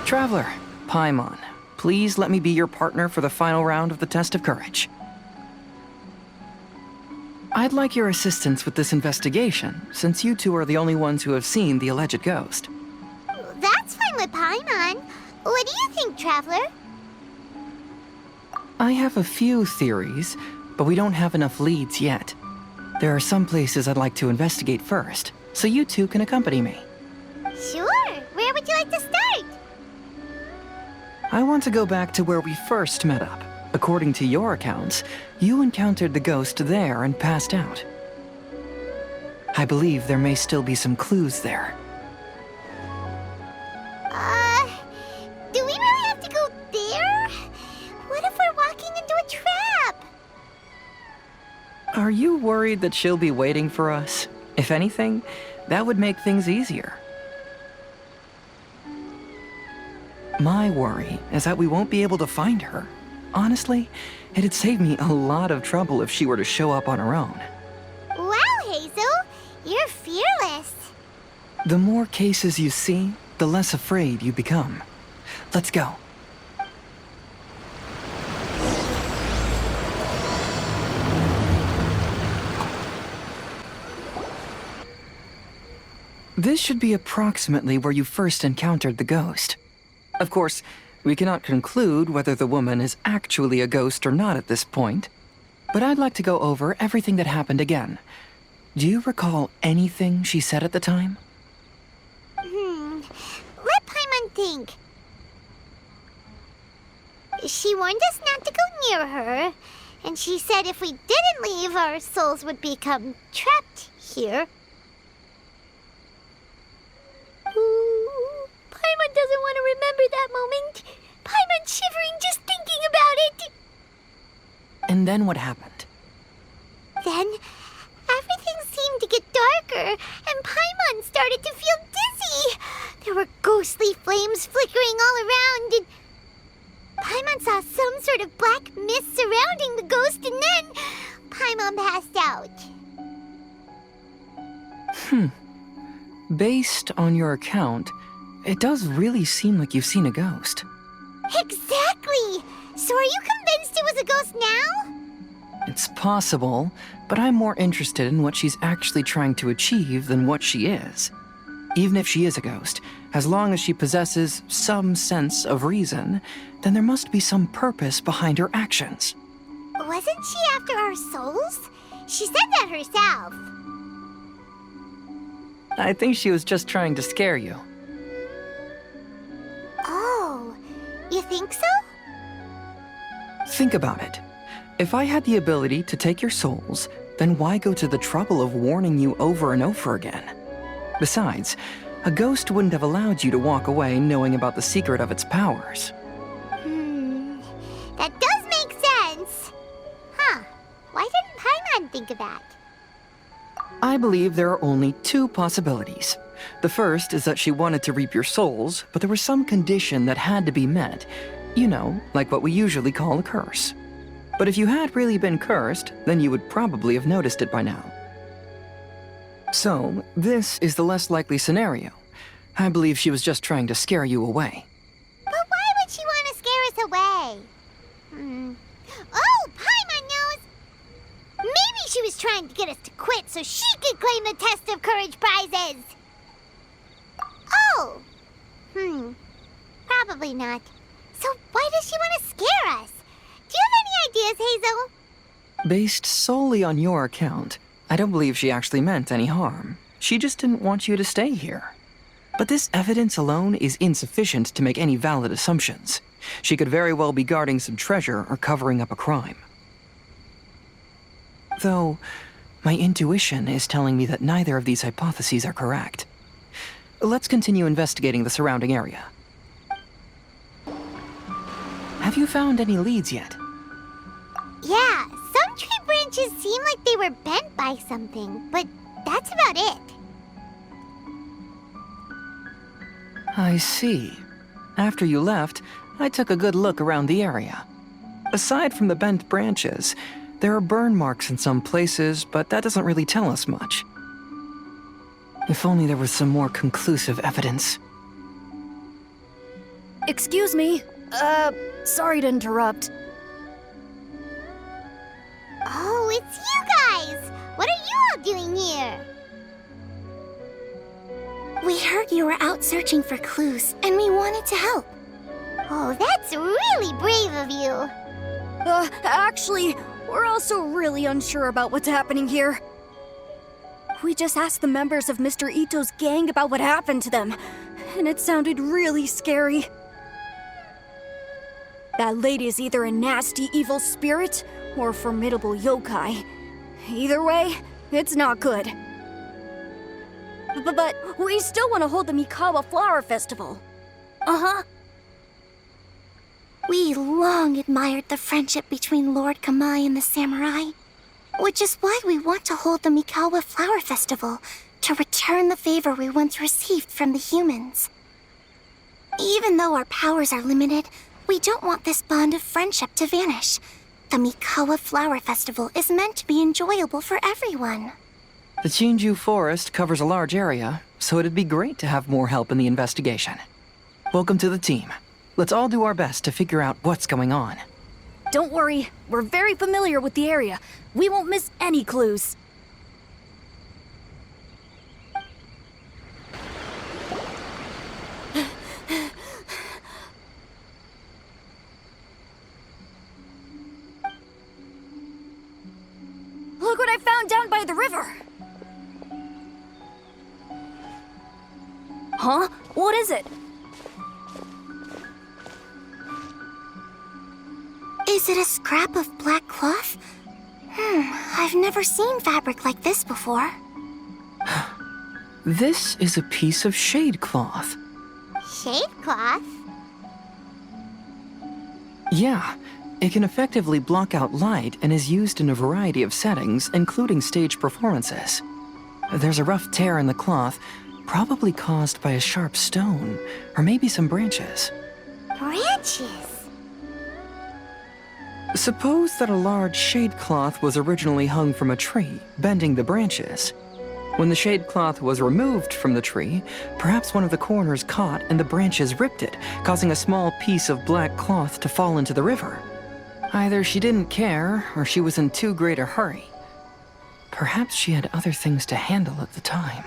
Traveler, Paimon, please let me be your partner for the final round of the test of courage. I'd like your assistance with this investigation, since you two are the only ones who have seen the alleged ghost. That's fine with Paimon. What do you think, Traveler? I have a few theories, but we don't have enough leads yet. There are some places I'd like to investigate first, so you two can accompany me. Sure. Where would you like to start? I want to go back to where we first met up. According to your accounts, you encountered the ghost there and passed out. I believe there may still be some clues there. Do we really have to go there? What if we're walking into a trap? Are you worried that she'll be waiting for us? If anything, that would make things easier. My worry is that we won't be able to find her. Honestly, it'd save me a lot of trouble if she were to show up on her own. Wow, Hazel! You're fearless. The more cases you see, the less afraid you become. Let's go. This should be approximately where you first encountered the ghost. Of course, we cannot conclude whether the woman is actually a ghost or not at this point, but I'd like to go over everything that happened again. Do you recall anything she said at the time? Let Paimon think. She warned us not to go near her, and she said if we didn't leave, our souls would become trapped here. Ooh, Paimon doesn't want to remember that moment. Paimon's shivering just thinking about it. And then what happened? Then, everything seemed to get darker, and Paimon started to feel dizzy. There were ghostly flames flickering all around, and Paimon saw some sort of black mist surrounding the ghost, and then Paimon passed out. Based on your account, it does really seem like you've seen a ghost. Exactly! So are you convinced it was a ghost now? It's possible, but I'm more interested in what she's actually trying to achieve than what she is. Even if she is a ghost, as long as she possesses some sense of reason, then there must be some purpose behind her actions. Wasn't she after our souls? She said that herself. I think she was just trying to scare you. Oh, you think so? Think about it. If I had the ability to take your souls, then why go to the trouble of warning you over and over again? Besides, a ghost wouldn't have allowed you to walk away knowing about the secret of its powers. That does make sense. Huh, why didn't Paimon think of that? I believe there are only two possibilities. The first is that she wanted to reap your souls, but there was some condition that had to be met. You know, like what we usually call a curse. But if you had really been cursed, then you would probably have noticed it by now. So, this is the less likely scenario. I believe she was just trying to scare you away. But why would she want to scare us away? Oh, Paimon knows! Maybe she was trying to get us to quit so she could claim the Test of Courage prizes! Oh! Probably not. So why does she want to scare us? Do you have any ideas, Hazel? Based solely on your account, I don't believe she actually meant any harm. She just didn't want you to stay here. But this evidence alone is insufficient to make any valid assumptions. She could very well be guarding some treasure or covering up a crime. Though, my intuition is telling me that neither of these hypotheses are correct. Let's continue investigating the surrounding area. Have you found any leads yet? Yeah, some tree branches seem like they were bent by something, but that's about it. I see. After you left, I took a good look around the area. Aside from the bent branches, there are burn marks in some places, but that doesn't really tell us much. If only there was some more conclusive evidence. Excuse me. Sorry to interrupt. Oh, it's you guys! What are you all doing here? We heard you were out searching for clues, and we wanted to help. Oh, that's really brave of you. Actually, we're also really unsure about what's happening here. We just asked the members of Mr. Ito's gang about what happened to them, and it sounded really scary. That lady is either a nasty evil spirit or a formidable yokai. Either way, it's not good. But we still want to hold the Mikawa Flower Festival. Uh-huh. We long admired the friendship between Lord Kamai and the samurai, which is why we want to hold the Mikawa Flower Festival to return the favor we once received from the humans. Even though our powers are limited, we don't want this bond of friendship to vanish. The Mikawa Flower Festival is meant to be enjoyable for everyone. The Chinju Forest covers a large area, so it'd be great to have more help in the investigation. Welcome to the team. Let's all do our best to figure out what's going on. Don't worry, we're very familiar with the area. We won't miss any clues. Look what I found down by the river! Huh? What is it? Is it a scrap of black cloth? I've never seen fabric like this before. This is a piece of shade cloth. Shade cloth? Yeah, it can effectively block out light and is used in a variety of settings, including stage performances. There's a rough tear in the cloth, probably caused by a sharp stone, or maybe some branches. Branches? Suppose that a large shade cloth was originally hung from a tree, bending the branches. When the shade cloth was removed from the tree, perhaps one of the corners caught and the branches ripped it, causing a small piece of black cloth to fall into the river. Either she didn't care, or she was in too great a hurry. Perhaps she had other things to handle at the time.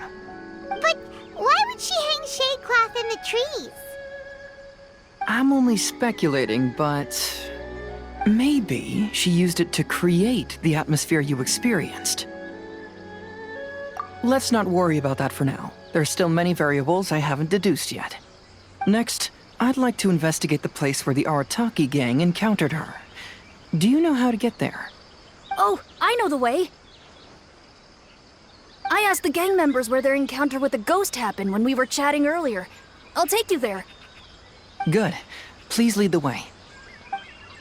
But why would she hang shade cloth in the trees? I'm only speculating, but maybe she used it to create the atmosphere you experienced. Let's not worry about that for now. There's still many variables I haven't deduced yet. Next, I'd like to investigate the place where the Arataki gang encountered her. Do you know how to get there? Oh, I know the way. I asked the gang members where their encounter with the ghost happened when we were chatting earlier. I'll take you there. Good. Please lead the way.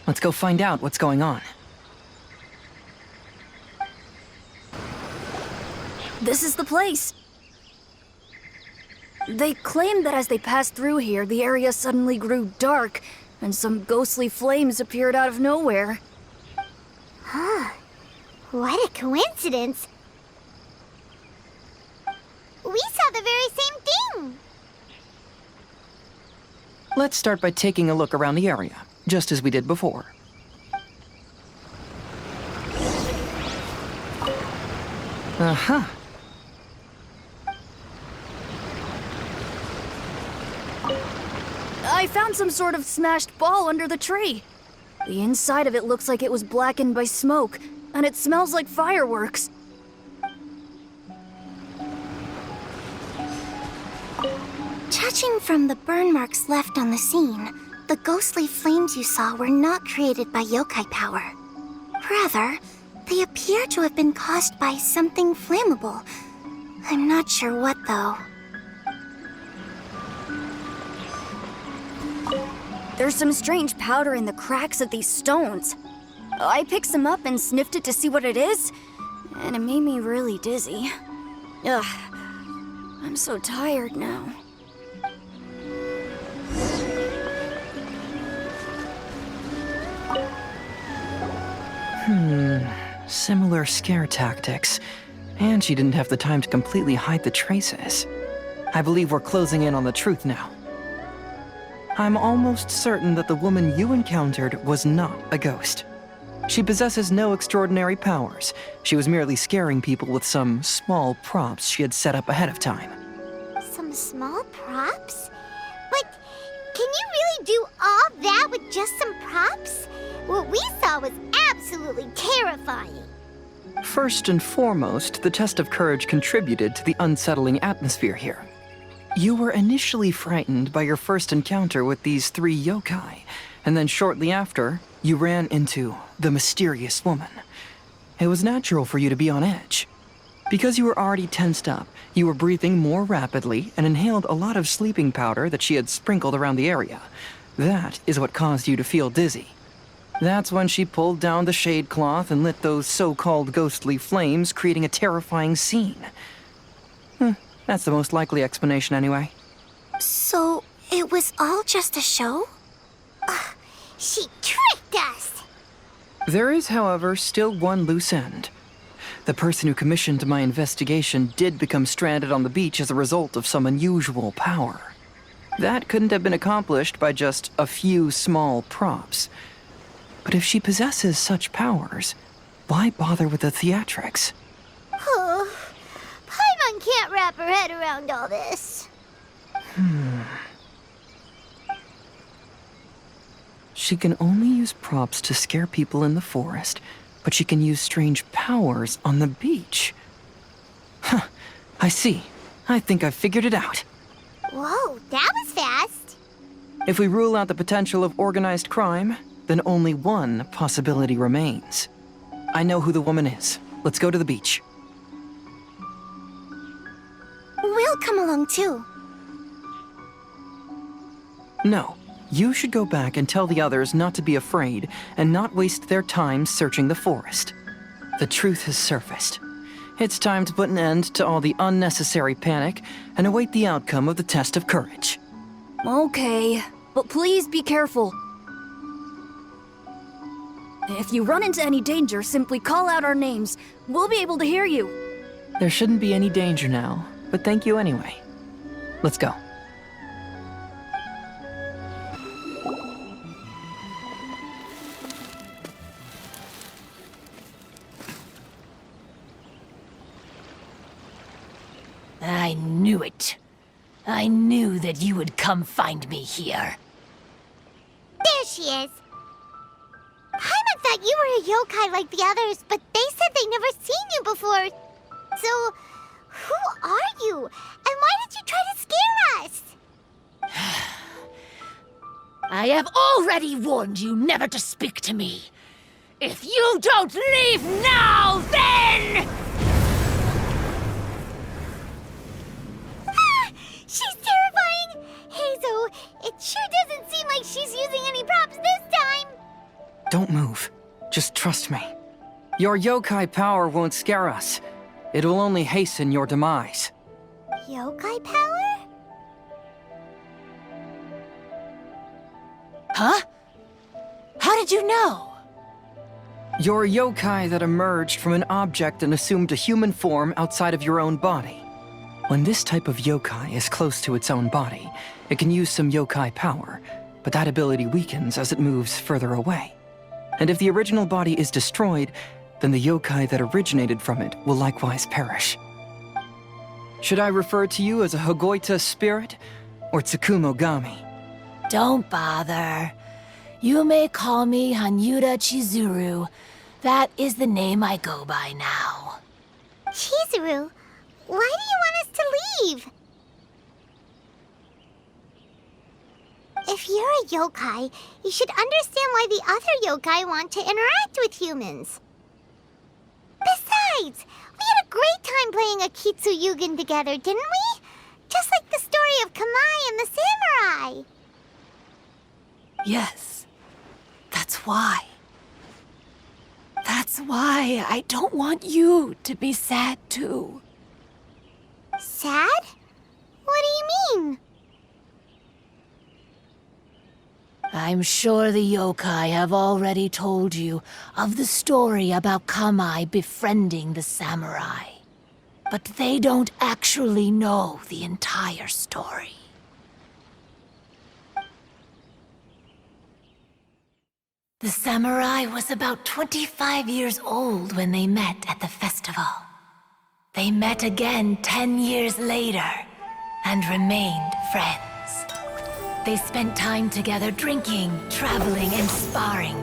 Let's go find out what's going on. This is the place. They claimed that as they passed through here, the area suddenly grew dark, and some ghostly flames appeared out of nowhere. Huh. What a coincidence. We saw the very same thing. Let's start by taking a look around the area, just as we did before. Uh-huh. I found some sort of smashed ball under the tree. The inside of it looks like it was blackened by smoke, and it smells like fireworks. Judging from the burn marks left on the scene, the ghostly flames you saw were not created by yokai power. Rather, they appear to have been caused by something flammable. I'm not sure what, though. There's some strange powder in the cracks of these stones. I picked some up and sniffed it to see what it is, and it made me really dizzy. Ugh, I'm so tired now. Similar scare tactics. And she didn't have the time to completely hide the traces. I believe we're closing in on the truth now. I'm almost certain that the woman you encountered was not a ghost. She possesses no extraordinary powers. She was merely scaring people with some small props she had set up ahead of time. Some small props? But can you really do all that with just some props? What we saw was absolutely terrifying. First and foremost, the test of courage contributed to the unsettling atmosphere here. You were initially frightened by your first encounter with these 3 yokai, and then shortly after, you ran into the mysterious woman. It was natural for you to be on edge. Because you were already tensed up, you were breathing more rapidly and inhaled a lot of sleeping powder that she had sprinkled around the area. That is what caused you to feel dizzy. That's when she pulled down the shade cloth and lit those so-called ghostly flames, creating a terrifying scene. That's the most likely explanation anyway. So, it was all just a show? She tricked us! There is, however, still one loose end. The person who commissioned my investigation did become stranded on the beach as a result of some unusual power. That couldn't have been accomplished by just a few small props. But if she possesses such powers, why bother with the theatrics? Oh, Paimon can't wrap her head around all this. She can only use props to scare people in the forest, but she can use strange powers on the beach. Huh, I see. I think I've figured it out. Whoa, that was fast. If we rule out the potential of organized crime, then only one possibility remains. I know who the woman is. Let's go to the beach. We'll come along too. No, you should go back and tell the others not to be afraid and not waste their time searching the forest. The truth has surfaced. It's time to put an end to all the unnecessary panic and await the outcome of the test of courage. Okay, but please be careful. If you run into any danger, simply call out our names. We'll be able to hear you. There shouldn't be any danger now, but thank you anyway. Let's go. I knew it. I knew that you would come find me here. There she is. Paimon thought you were a yokai like the others, but they said they'd never seen you before. So, who are you? And why did you try to scare us? I have already warned you never to speak to me. If you don't leave now, then... She's terrifying! Hazel, it sure doesn't seem like she's using any props this time! Don't move. Just trust me. Your yokai power won't scare us. It will only hasten your demise. Yokai power? Huh? How did you know? You're a yokai that emerged from an object and assumed a human form outside of your own body. When this type of yokai is close to its own body, it can use some yokai power, but that ability weakens as it moves further away. And if the original body is destroyed, then the yokai that originated from it will likewise perish. Should I refer to you as a Hagoita spirit or Tsukumogami? Don't bother. You may call me Hanyuda Chizuru. That is the name I go by now. Chizuru, why do you want us to leave? If you're a yokai, you should understand why the other yokai want to interact with humans. Besides, we had a great time playing Akitsu Yugen together, didn't we? Just like the story of Kamai and the samurai. Yes, that's why. That's why I don't want you to be sad too. Sad? What do you mean? I'm sure the yokai have already told you of the story about Kamai befriending the samurai. But they don't actually know the entire story. The samurai was about 25 years old when they met at the festival. They met again 10 years later and remained friends. They spent time together drinking, traveling, and sparring.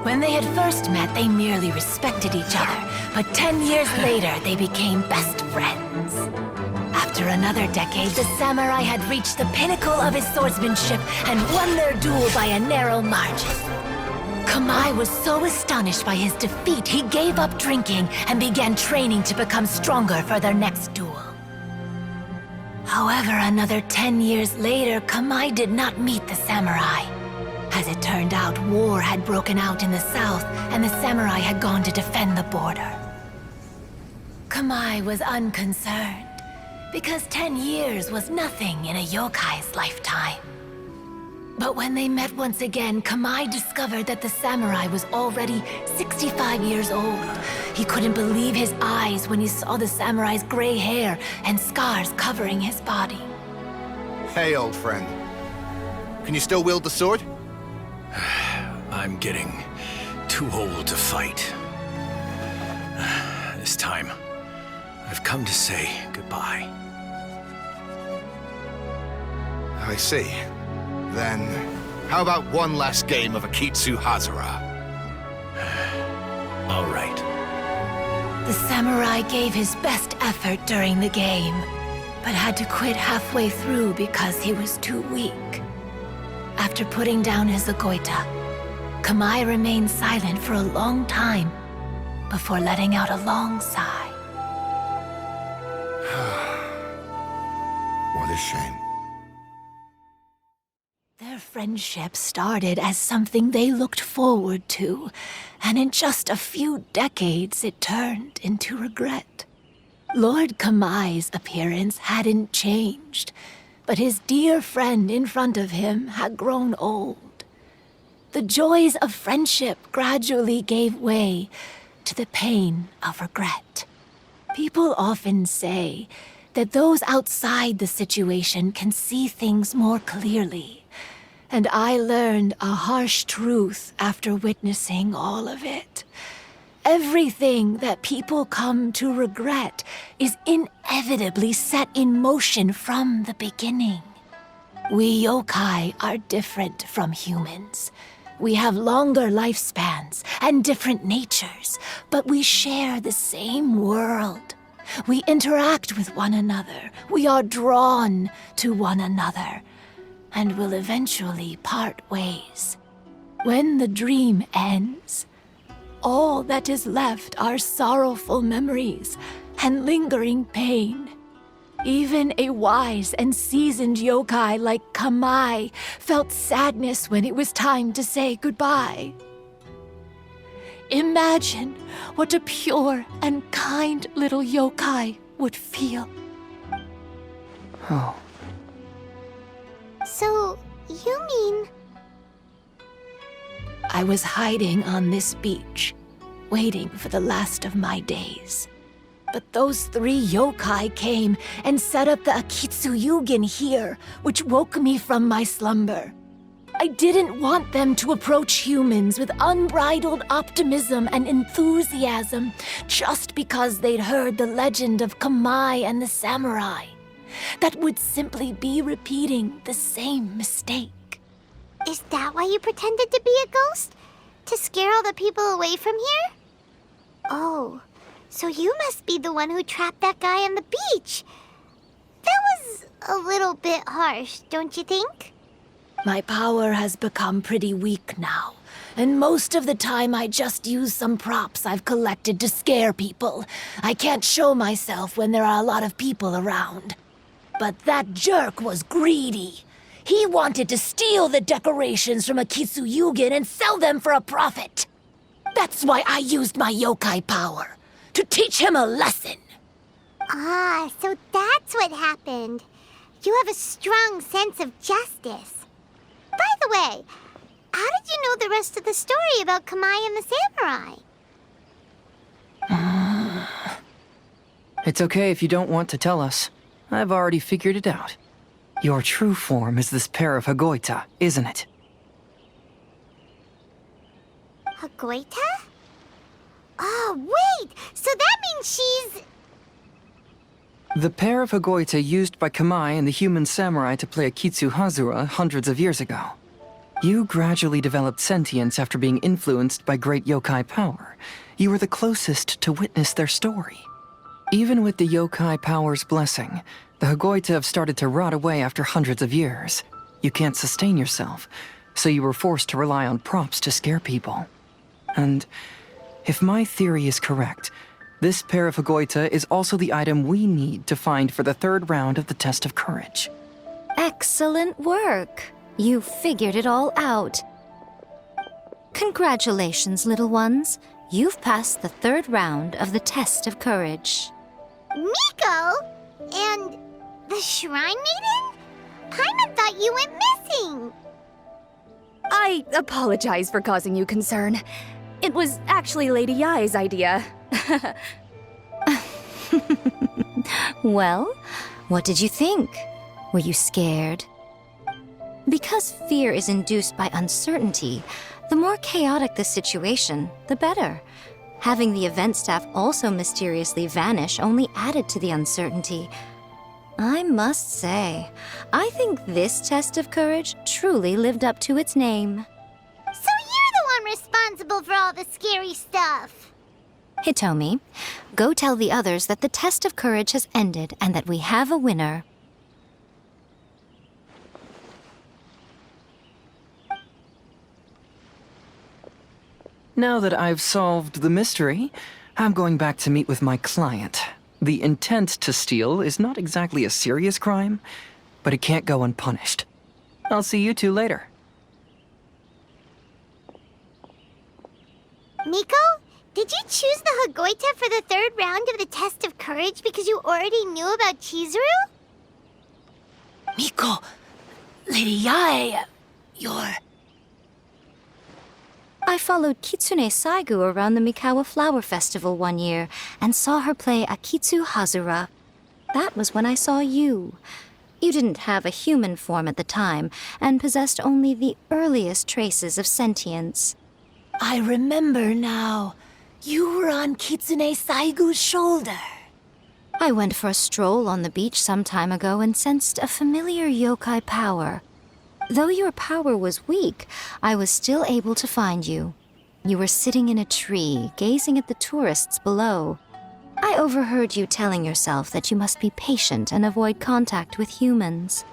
When they had first met, they merely respected each other, but 10 years later, they became best friends. After another decade, the samurai had reached the pinnacle of his swordsmanship and won their duel by a narrow margin. Kamai was so astonished by his defeat, he gave up drinking and began training to become stronger for their next duel. However, another 10 years later, Kamai did not meet the samurai. As it turned out, war had broken out in the south, and the samurai had gone to defend the border. Kamai was unconcerned, because 10 years was nothing in a yokai's lifetime. But when they met once again, Kamai discovered that the samurai was already 65 years old. He couldn't believe his eyes when he saw the samurai's gray hair and scars covering his body. Hey, old friend. Can you still wield the sword? I'm getting too old to fight. This time, I've come to say goodbye. I see. Then, how about one last game of Akitsu Hazara? All right. The samurai gave his best effort during the game, but had to quit halfway through because he was too weak. After putting down his agoita, Kamai remained silent for a long time before letting out a long sigh. What a shame. Their friendship started as something they looked forward to, and in just a few decades it turned into regret. Lord Kamai's appearance hadn't changed, but his dear friend in front of him had grown old. The joys of friendship gradually gave way to the pain of regret. People often say that those outside the situation can see things more clearly. And I learned a harsh truth after witnessing all of it. Everything that people come to regret is inevitably set in motion from the beginning. We yokai are different from humans. We have longer lifespans and different natures, but we share the same world. We interact with one another. We are drawn to one another, and will eventually part ways. When the dream ends, all that is left are sorrowful memories and lingering pain. Even a wise and seasoned yokai like Kamai felt sadness when it was time to say goodbye. Imagine what a pure and kind little yokai would feel. Oh. So, you mean... I was hiding on this beach, waiting for the last of my days. But those 3 yokai came and set up the Akitsu Yugen here, which woke me from my slumber. I didn't want them to approach humans with unbridled optimism and enthusiasm just because they'd heard the legend of Kamai and the samurai. That would simply be repeating the same mistake. Is that why you pretended to be a ghost? To scare all the people away from here? Oh, so you must be the one who trapped that guy on the beach. That was a little bit harsh, don't you think? My power has become pretty weak now, and most of the time I just use some props I've collected to scare people. I can't show myself when there are a lot of people around. But that jerk was greedy. He wanted to steal the decorations from Akitsu Yugen and sell them for a profit. That's why I used my yokai power, to teach him a lesson. Ah, so that's what happened. You have a strong sense of justice. By the way, how did you know the rest of the story about Kamai and the samurai? It's okay if you don't want to tell us. I've already figured it out. Your true form is this pair of Hagoita, isn't it? Hagoita? Oh, wait! So that means she's... The pair of Hagoita used by Kamai and the human samurai to play Akitsu Hazura hundreds of years ago. You gradually developed sentience after being influenced by great yokai power. You were the closest to witness their story. Even with the yokai power's blessing, the Hagoita have started to rot away after hundreds of years. You can't sustain yourself, so you were forced to rely on props to scare people. And if my theory is correct, this pair of Hagoita is also the item we need to find for the third round of the test of courage. Excellent work. You figured it all out. Congratulations, little ones. You've passed the third round of the test of courage. Miko? And the Shrine Maiden? Paimon thought you went missing! I apologize for causing you concern. It was actually Lady Yai's idea. Well, what did you think? Were you scared? Because fear is induced by uncertainty, the more chaotic the situation, the better. Having the event staff also mysteriously vanish only added to the uncertainty. I must say, I think this test of courage truly lived up to its name. So you're the one responsible for all the scary stuff! Hitomi, go tell the others that the test of courage has ended and that we have a winner. Now that I've solved the mystery, I'm going back to meet with my client. The intent to steal is not exactly a serious crime, but it can't go unpunished. I'll see you two later. Miko, did you choose the Hagoita for the third round of the test of courage because you already knew about Chizuru? Miko, Lady Yae, you're... I followed Kitsune Saigu around the Mikawa Flower Festival one year and saw her play Akitsu Hazura. That was when I saw you. You didn't have a human form at the time and possessed only the earliest traces of sentience. I remember now. You were on Kitsune Saigu's shoulder. I went for a stroll on the beach some time ago and sensed a familiar yokai power. Though your power was weak, I was still able to find you. You were sitting in a tree, gazing at the tourists below. I overheard you telling yourself that you must be patient and avoid contact with humans.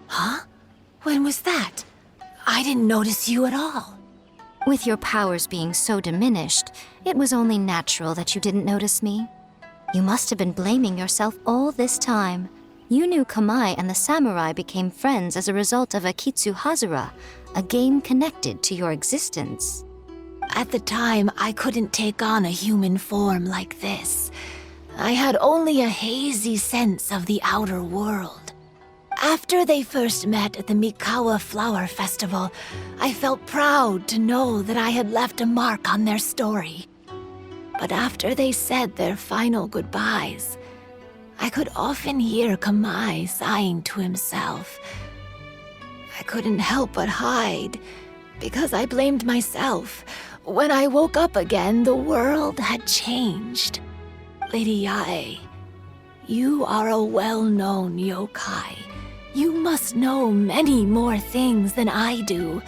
Huh? When was that? I didn't notice you at all. With your powers being so diminished, it was only natural that you didn't notice me. You must have been blaming yourself all this time. You knew Kamai and the samurai became friends as a result of Akitsu Hazura, a game connected to your existence. At the time, I couldn't take on a human form like this. I had only a hazy sense of the outer world. After they first met at the Mikawa Flower Festival, I felt proud to know that I had left a mark on their story. But after they said their final goodbyes, I could often hear Kamai sighing to himself. I couldn't help but hide, because I blamed myself. When I woke up again, the world had changed. Lady Yae, you are a well-known yokai. You must know many more things than I do.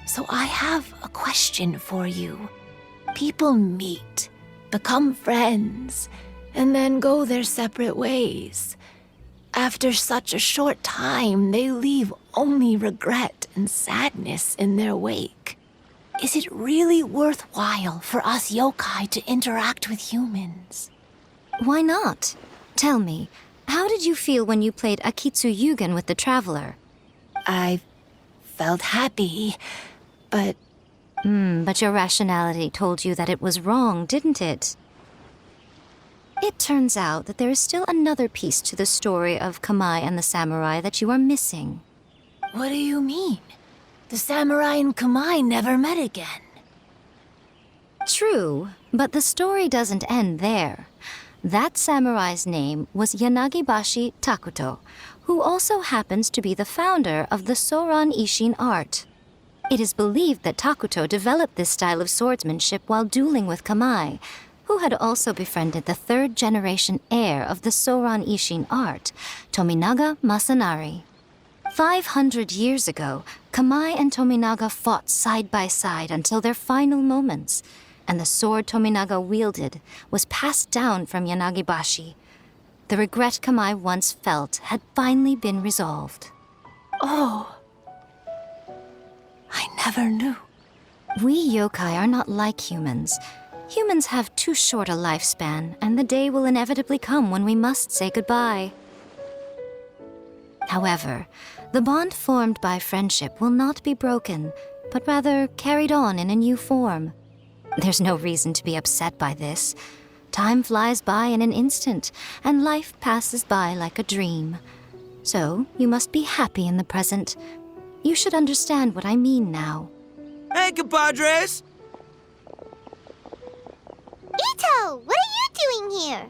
So I have a question for you. People meet, become friends, and then go their separate ways. After such a short time, they leave only regret and sadness in their wake. Is it really worthwhile for us yokai to interact with humans? Why not? Tell me, how did you feel when you played Akitsu Yugen with the Traveler? I felt happy, but... But your rationality told you that it was wrong, didn't it? It turns out that there is still another piece to the story of Kamai and the samurai that you are missing. What do you mean? The samurai and Kamai never met again. True, but the story doesn't end there. That samurai's name was Yanagibashi Takuto, who also happens to be the founder of the Soran Ishin art. It is believed that Takuto developed this style of swordsmanship while dueling with Kamai, who had also befriended the third-generation heir of the Soran Ishin art, Tominaga Masanari. 500 years ago, Kamai and Tominaga fought side by side until their final moments, and the sword Tominaga wielded was passed down from Yanagibashi. The regret Kamai once felt had finally been resolved. Oh. I never knew. We yokai are not like humans. Humans have too short a lifespan, and the day will inevitably come when we must say goodbye. However, the bond formed by friendship will not be broken, but rather carried on in a new form. There's no reason to be upset by this. Time flies by in an instant, and life passes by like a dream. So, you must be happy in the present. You should understand what I mean now. Hey, compadres! Ito, what are you doing here?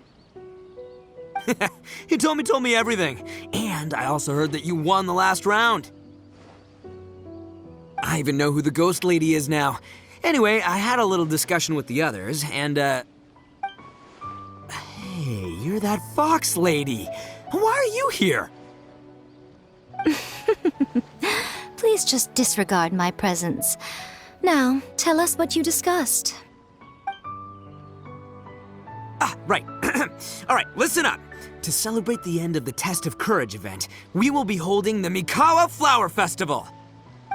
He told me everything. And I also heard that you won the last round. I even know who the ghost lady is now. Anyway, I had a little discussion with the others, and, Hey, you're that fox lady. Why are you here? Please just disregard my presence. Now, tell us what you discussed. Ah, right. All right, listen up. To celebrate the end of the Test of Courage event, we will be holding the Mikawa Flower Festival.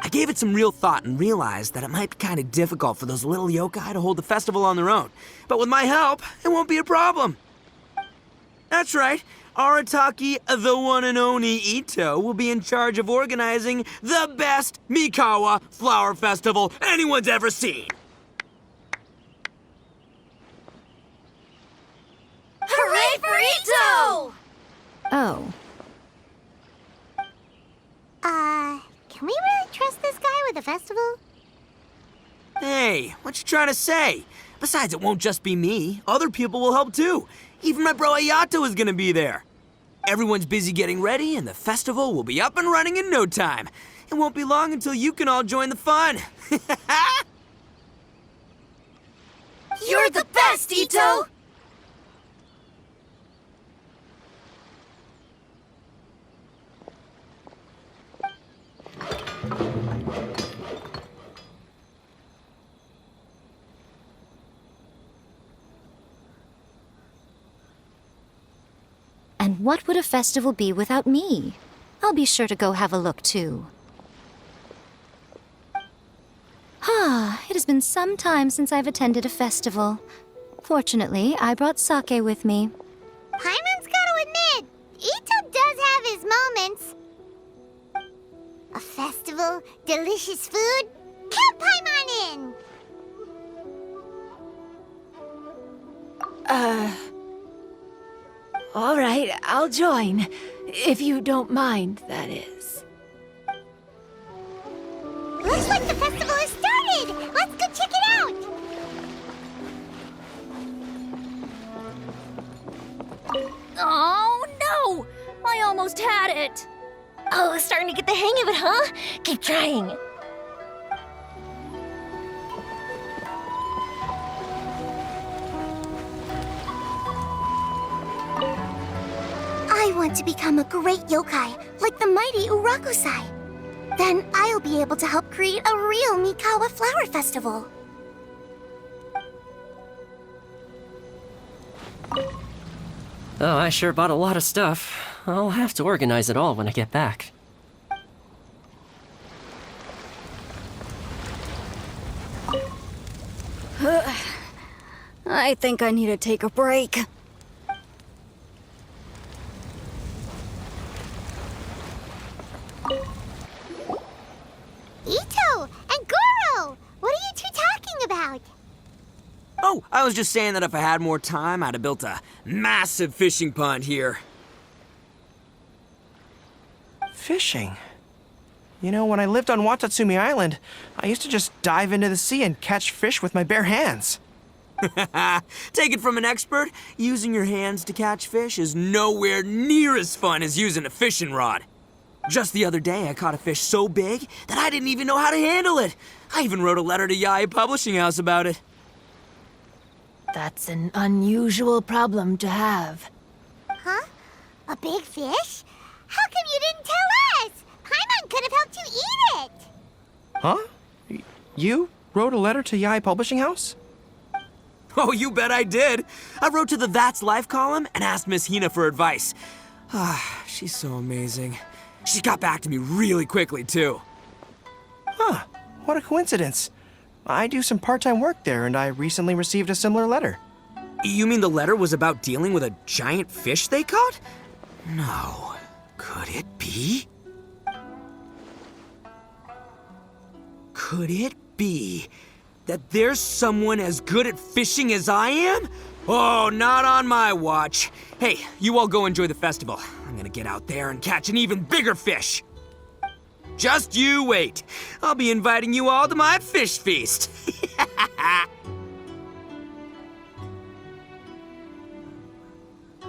I gave it some real thought and realized that it might be kind of difficult for those little yokai to hold the festival on their own. But with my help, it won't be a problem. That's right. Arataki, the one and only Ito, will be in charge of organizing the best Mikawa Flower Festival anyone's ever seen. Hooray for Ito! Oh. Can we really trust this guy with the festival? Hey, what you trying to say? Besides, it won't just be me. Other people will help too. Even my bro Ayato is gonna be there. Everyone's busy getting ready, and the festival will be up and running in no time. It won't be long until you can all join the fun. You're the best, Ito! And what would a festival be without me? I'll be sure to go have a look, too. It has been some time since I've attended a festival. Fortunately, I brought sake with me. Paimon's gotta admit, Ito does have his moments. A festival, delicious food, count Paimon in! All right, I'll join. If you don't mind, that is. Looks like the festival has started! Let's go check it out! Oh, no! I almost had it! Oh, starting to get the hang of it, huh? Keep trying. I want to become a great yokai, like the mighty Urakusai. Then I'll be able to help create a real Mikawa Flower Festival. Oh, I sure bought a lot of stuff. I'll have to organize it all when I get back. I think I need to take a break. Ito and Goro! What are you two talking about? Oh, I was just saying that if I had more time, I'd have built a massive fishing pond here. Fishing? You know, when I lived on Watatsumi Island, I used to just dive into the sea and catch fish with my bare hands. Take it from an expert, using your hands to catch fish is nowhere near as fun as using a fishing rod. Just the other day, I caught a fish so big that I didn't even know how to handle it. I even wrote a letter to Yae Publishing House about it. That's an unusual problem to have. Huh? A big fish? How come you didn't tell us? Paimon could have helped you eat it. Huh? You wrote a letter to Yae Publishing House? Oh, you bet I did. I wrote to the That's Life column and asked Miss Hina for advice. She's so amazing. She got back to me really quickly, too. Huh. What a coincidence. I do some part-time work there, and I recently received a similar letter. You mean the letter was about dealing with a giant fish they caught? No. Could it be? Could it be that there's someone as good at fishing as I am? Oh, not on my watch. Hey, you all go enjoy the festival. I'm gonna get out there and catch an even bigger fish. Just you wait. I'll be inviting you all to my fish feast.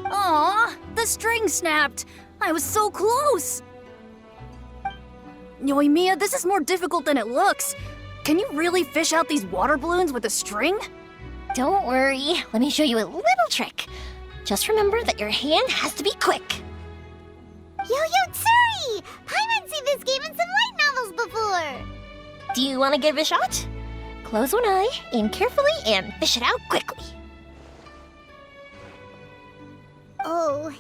Aw, the string snapped. I was so close. Yoimiya, this is more difficult than it looks. Can you really fish out these water balloons with a string? Don't worry. Let me show you a little trick. Just remember that your hand has to be quick. Yo-Yo Tsuri! Paimon's seen this game in some light novels before. Do you want to give it a shot? Close one eye, aim carefully, and fish it out quickly. Oh,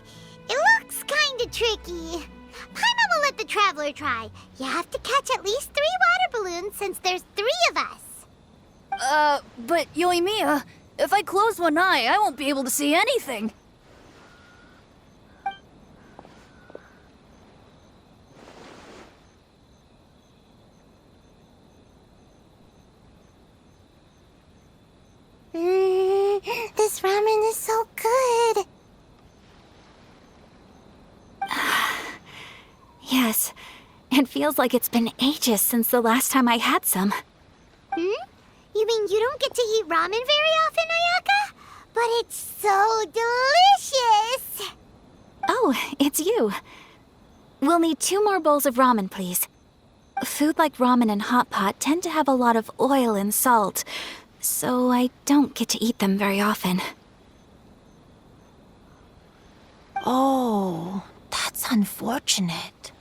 it looks kinda tricky. Paimon will let the traveler try. You have to catch at least 3 water balloons since there's 3 of us. But Yoimiya, if I close one eye, I won't be able to see anything. This ramen is so good. Yes, it feels like it's been ages since the last time I had some. You mean you don't get to eat ramen very often, Ayaka? But it's so delicious! Oh, it's you. We'll need 2 more bowls of ramen, please. Food like ramen and hot pot tend to have a lot of oil and salt, so I don't get to eat them very often. Oh, that's unfortunate.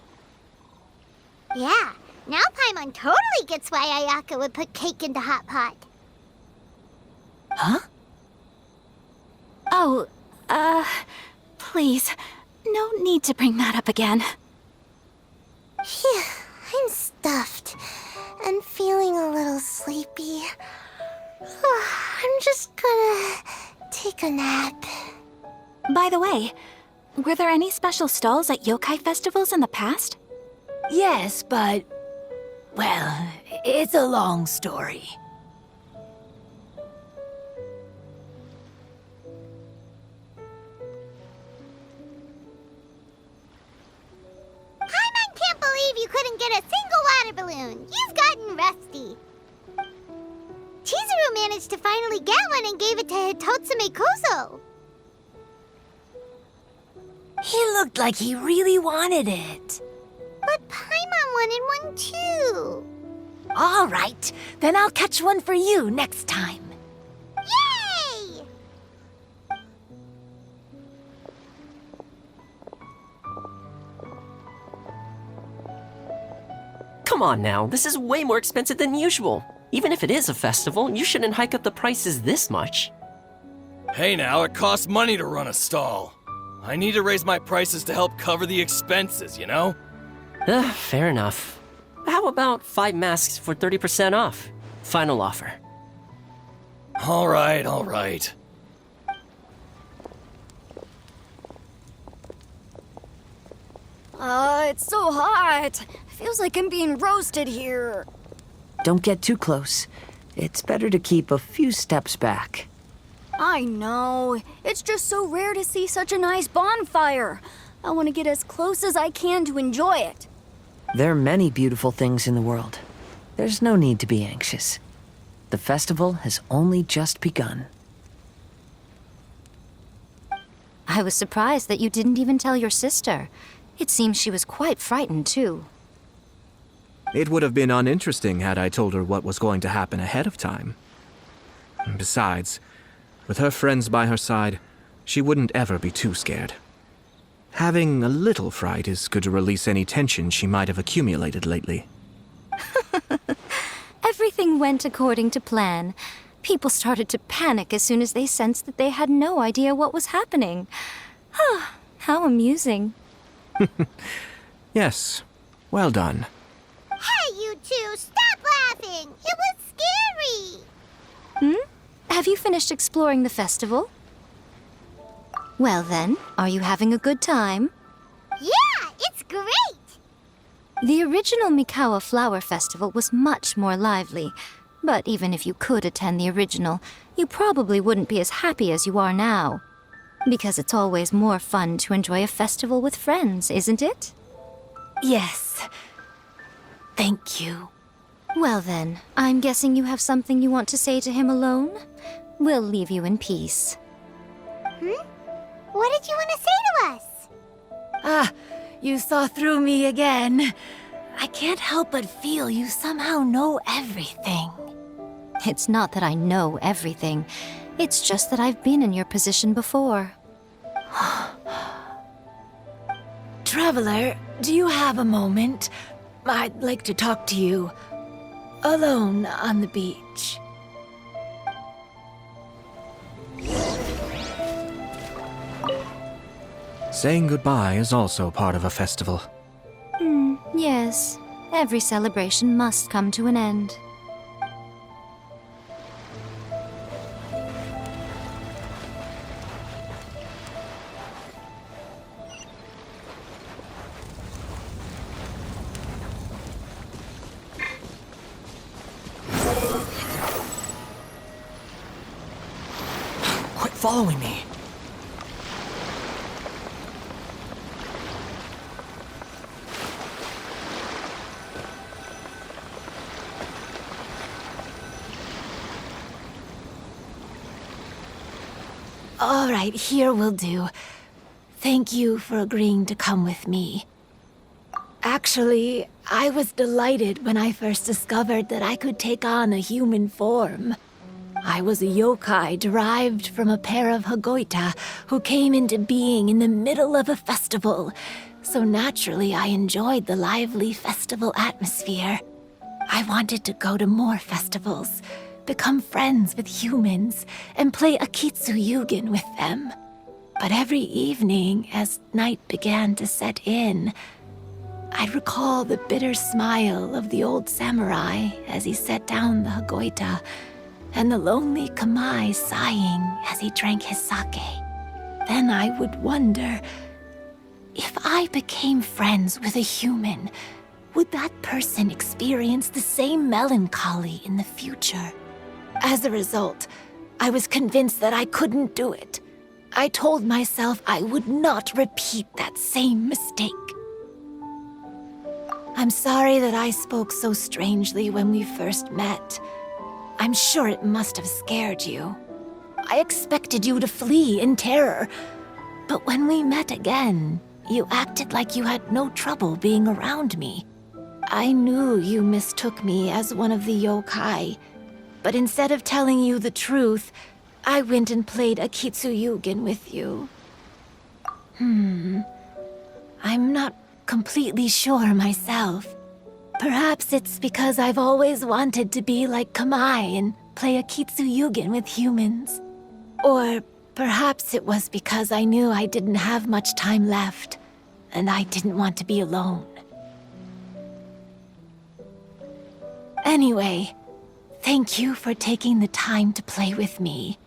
Yeah, now Paimon totally gets why Ayaka would put cake into hot pot. Huh? Oh, please, no need to bring that up again. Phew, I'm stuffed and feeling a little sleepy. I'm just gonna take a nap. By the way, were there any special stalls at yokai festivals in the past? Yes, but... well, it's a long story. Paimon can't believe you couldn't get a single water balloon. You've gotten rusty. Chizuru managed to finally get one and gave it to Hitotsume Kozo. He looked like he really wanted it. But Paimon wanted one too. All right, then I'll catch one for you next time. Yay! Come on now, this is way more expensive than usual. Even if it is a festival, you shouldn't hike up the prices this much. Hey now, it costs money to run a stall. I need to raise my prices to help cover the expenses, you know? Fair enough. How about 5 masks for 30% off? Final offer. All right, all right. It's so hot. Feels like I'm being roasted here. Don't get too close. It's better to keep a few steps back. I know. It's just so rare to see such a nice bonfire. I want to get as close as I can to enjoy it. There are many beautiful things in the world. There's no need to be anxious. The festival has only just begun. I was surprised that you didn't even tell your sister. It seems she was quite frightened, too. It would have been uninteresting had I told her what was going to happen ahead of time. Besides, with her friends by her side, she wouldn't ever be too scared. Having a little fright is good to release any tension she might have accumulated lately. Everything went according to plan. People started to panic as soon as they sensed that they had no idea what was happening. How amusing. Yes, well done. Hey, you two, stop laughing! It was scary! Have you finished exploring the festival? Well then, are you having a good time? Yeah, it's great! The original Mikawa Flower Festival was much more lively, but even if you could attend the original, you probably wouldn't be as happy as you are now. Because it's always more fun to enjoy a festival with friends, isn't it? Yes. Thank you. Well then, I'm guessing you have something you want to say to him alone? We'll leave you in peace. What did you want to say to us? You saw through me again. I can't help but feel you somehow know everything. It's not that I know everything. It's just that I've been in your position before. Traveler, do you have a moment? I'd like to talk to you. Alone on the beach. Saying goodbye is also part of a festival. Yes. Every celebration must come to an end. Quit following me. All right, here will do. Thank you for agreeing to come with me. Actually, I was delighted when I first discovered that I could take on a human form. I was a yokai derived from a pair of Hagoita who came into being in the middle of a festival, so naturally I enjoyed the lively festival atmosphere. I wanted to go to more festivals, become friends with humans, and play Akitsu Yugen with them. But every evening, as night began to set in, I'd recall the bitter smile of the old samurai as he set down the Hagoita, and the lonely Kamae sighing as he drank his sake. Then I would wonder, if I became friends with a human, would that person experience the same melancholy in the future? As a result, I was convinced that I couldn't do it. I told myself I would not repeat that same mistake. I'm sorry that I spoke so strangely when we first met. I'm sure it must have scared you. I expected you to flee in terror. But when we met again, you acted like you had no trouble being around me. I knew you mistook me as one of the yokai, but instead of telling you the truth, I went and played Akitsu Yugen with you. I'm not completely sure myself. Perhaps it's because I've always wanted to be like Kamae and play Akitsu Yugen with humans. Or perhaps it was because I knew I didn't have much time left, and I didn't want to be alone. Anyway, thank you for taking the time to play with me.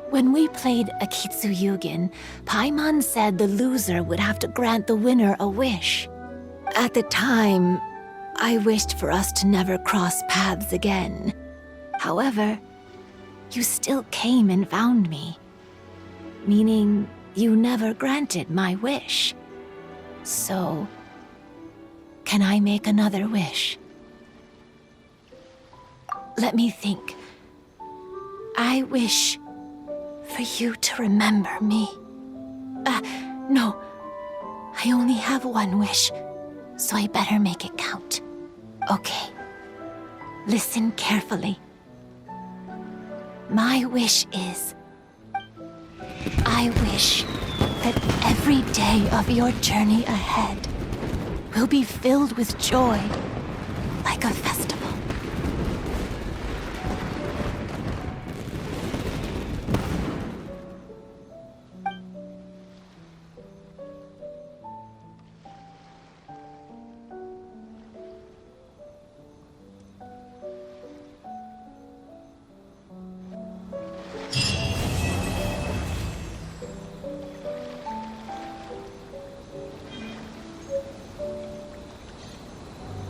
When we played Akitsu Yugen, Paimon said the loser would have to grant the winner a wish. At the time, I wished for us to never cross paths again. However, you still came and found me, meaning you never granted my wish. So, can I make another wish? Let me think. I wish for you to remember me. No. I only have one wish, so I better make it count. Okay. Listen carefully. My wish is... I wish that every day of your journey ahead will be filled with joy, like a festival.